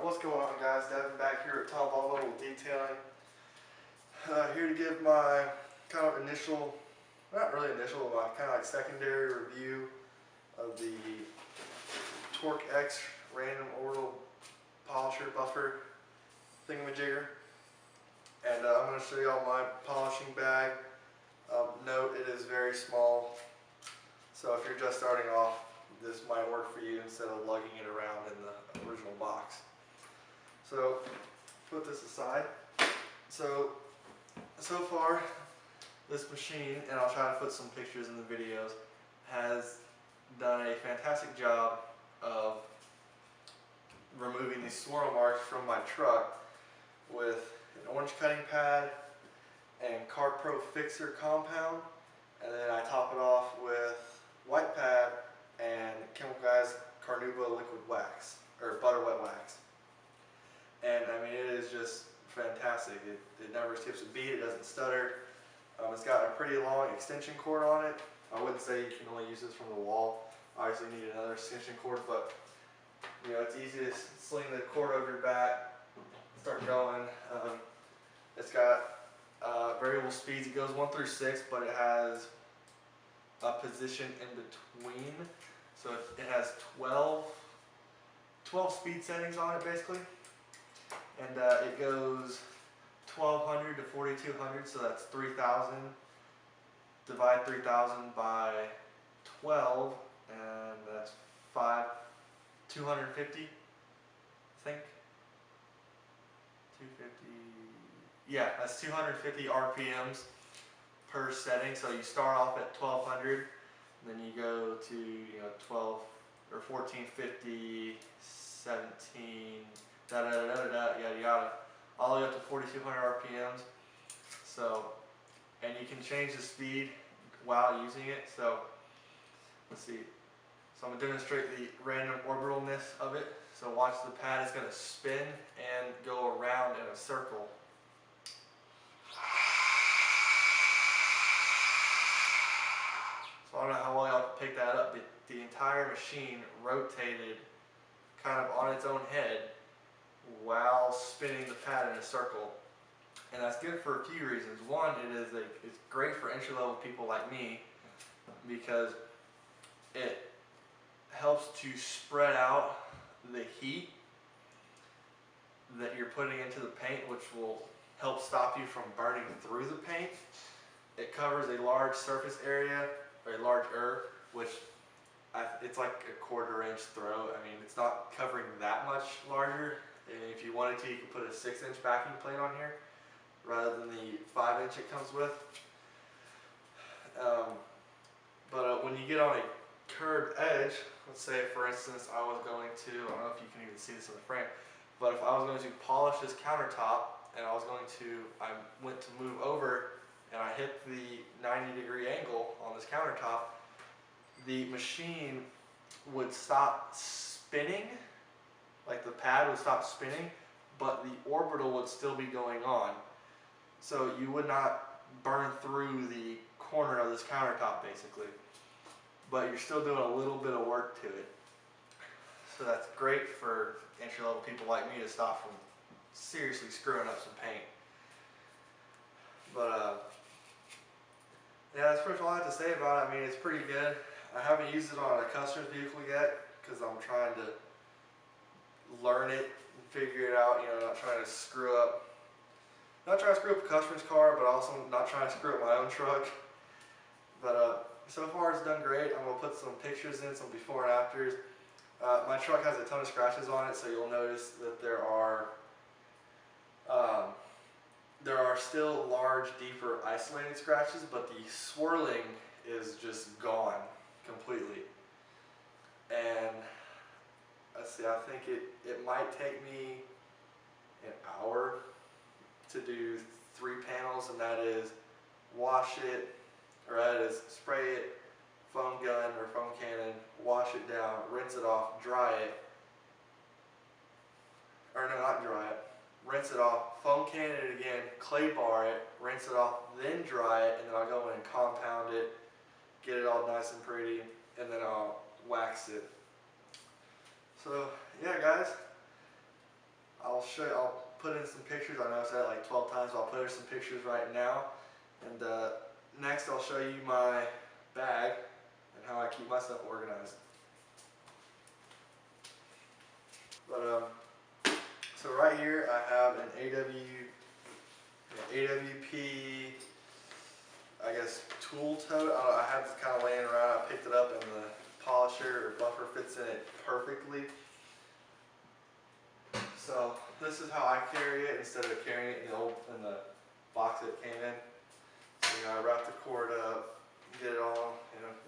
What's going on, guys? Devin back here at Tom Volvo with detailing. Here to give my kind of initial, not really initial, but kind of like secondary review of the Torq X random orbital polisher buffer thingamajigger. And I'm going to show you all my polishing bag. Note it is very small, so if you're just starting off, this might work for you instead of lugging it around in the original box. So put this aside. So far this machine, and I'll try to put some pictures in the videos, has done a fantastic job of removing these swirl marks from my truck with an orange cutting pad and Carb Pro Fixer compound, and then I top it off with white pad and Chemical Guys Carnauba liquid wax, or butter wet wax. And I mean, it is just fantastic. It never skips a beat, it doesn't stutter. It's got a pretty long extension cord on it. I wouldn't say you can only use this from the wall. Obviously you need another extension cord, but you know, it's easy to sling the cord over your back, start going. It's got variable speeds. It goes 1 through 6, but it has a position in between. So it has 12 speed settings on it basically. And it goes 1200 to 4200, so that's 3000. Divide 3000 by 12, and that's 250, I think. 250. Yeah, that's 250 RPMs per setting. So you start off at 1200, and then you go to 12 or 1450, 17. Yada yada, all the way up to 4200 RPMs. So, and you can change the speed while using it. So, let's see. So I'm going to demonstrate the random orbitalness of it. So watch, the pad is going to spin and go around in a circle. So I don't know how well y'all can pick that up, but the entire machine rotated kind of on its own head while spinning the pad in a circle. And that's good for a few reasons. One, it's great for entry-level people like me because it helps to spread out the heat that you're putting into the paint, which will help stop you from burning through the paint. It covers a large surface area, or a larger, which it's like a 1/4 inch throw. I mean, it's not covering that much larger. And if you wanted to, you could put a 6-inch backing plate on here rather than the 5-inch it comes with. But when you get on a curved edge, let's say for instance I was going to, I don't know if you can even see this in the frame, but if I was going to polish this countertop and I went to move over and I hit the 90-degree angle on this countertop, the machine would stop spinning. Like the pad would stop spinning, but the orbital would still be going on. So you would not burn through the corner of this countertop basically, but you're still doing a little bit of work to it. So that's great for entry-level people like me to stop from seriously screwing up some paint. But yeah, that's pretty much all I have to say about it. I mean, it's pretty good. I haven't used it on a customer's vehicle yet because I'm trying to learn it and figure it out, not trying to screw up a customer's car, but also not trying to screw up my own truck. But so far it's done great. I'm going to put some pictures in, some before and afters. My truck has a ton of scratches on it, so you'll notice that there are still large, deeper, isolated scratches, but the swirling is just gone completely. And let's see, I think it might take me an hour to do 3 panels, and that is wash it, or that is spray it, foam gun or foam cannon, wash it down, rinse it off, dry it, or no, not dry it, rinse it off, foam cannon it again, clay bar it, rinse it off, then dry it, and then I'll go in and compound it, get it all nice and pretty, and then I'll wax it. So yeah, guys, show you, I'll put in some pictures. I know I said it like 12 times, but I'll put in some pictures right now. And next I'll show you my bag and how I keep my stuff organized. But so right here I have an AWP, I guess, tool tote. I had this kind of laying around. I picked it up and the polisher or buffer fits in it perfectly. So this is how I carry it instead of carrying it in the box it came in. So I wrap the cord up, get it all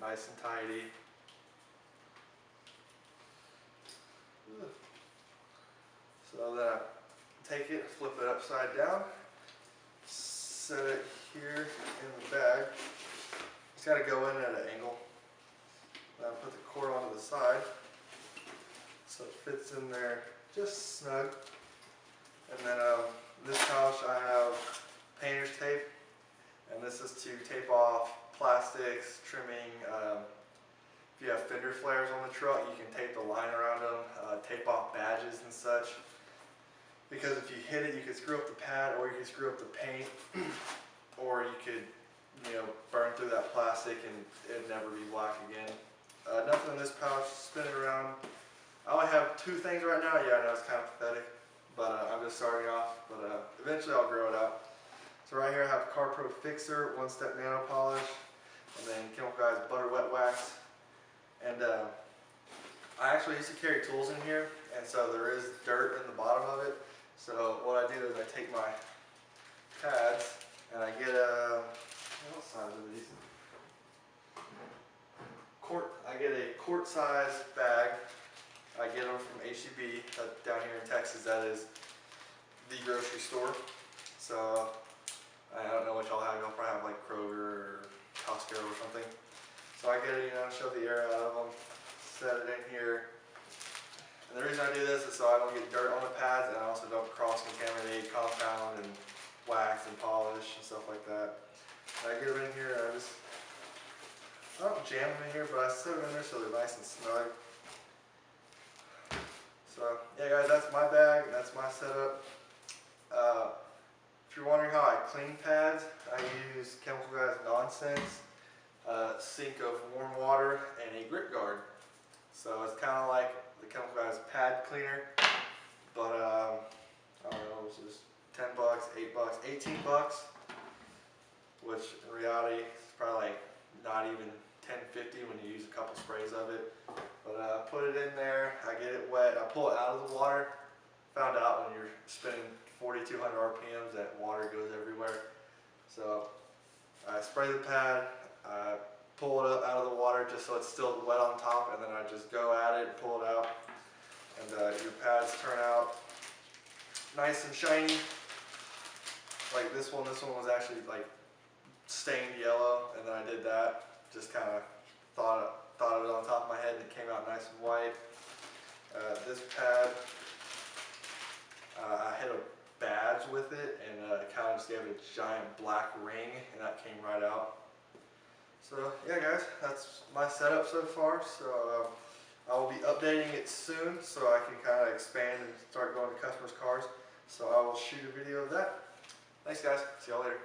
nice and tidy. So then I take it, flip it upside down, set it here in the bag. It's got to go in at an angle. Then I put the cord onto the side so it fits in there just snug. And then this pouch I have painter's tape, and this is to tape off plastics, trimming. If you have fender flares on the truck, you can tape the line around them, tape off badges and such. Because if you hit it, you could screw up the pad, or you could screw up the paint, or you could, burn through that plastic and it'd never be black again. Nothing in this pouch, spin it around. I only have 2 things right now. Yeah, I know it's kind of pathetic, but I'm just starting off. But eventually I'll grow it out. So right here I have Car Pro Fixer, 1-step nano polish, and then Chemical Guys Butter Wet Wax. And I actually used to carry tools in here, and so there is dirt in the bottom of it. So what I do is I take my pads and I get what size are these? I get a quart size bag. I get them from HEB down here in Texas. That is the grocery store. So I don't know what y'all have. Y'all probably have like Kroger or Costco or something. So I get it, shove the air out of them, set it in here. And the reason I do this is so I don't get dirt on the pads, and I also don't cross-contaminate compound and wax and polish and stuff like that. And I get them in here, and I don't jam them in here, but I set them in there so they're nice and snug. So yeah guys, that's my bag, that's my setup. If you're wondering how I clean pads, I use Chemical Guys Nonsense, sink of warm water, and a grit guard. So it's kind of like the Chemical Guys pad cleaner, but I don't know, it's just 10 bucks, 8 bucks, 18 bucks, which in reality is probably like not even $10.50 when you use a couple sprays of it. But I put it in there, I get it wet, I pull it out of the water. Found out when you're spinning 4,200 RPMs that water goes everywhere. So I spray the pad, I pull it up out of the water just so it's still wet on top, and then I just go at it and pull it out. And your pads turn out nice and shiny. Like this one was actually like stained yellow, and then I did that. Just kind of thought of it on top of my head, and it came out nice and white. This pad, I hit a badge with it, and it kind of just gave it a giant black ring, and that came right out. So yeah guys, that's my setup so far. So I will be updating it soon so I can kind of expand and start going to customers' cars. So I will shoot a video of that. Thanks guys, see y'all later.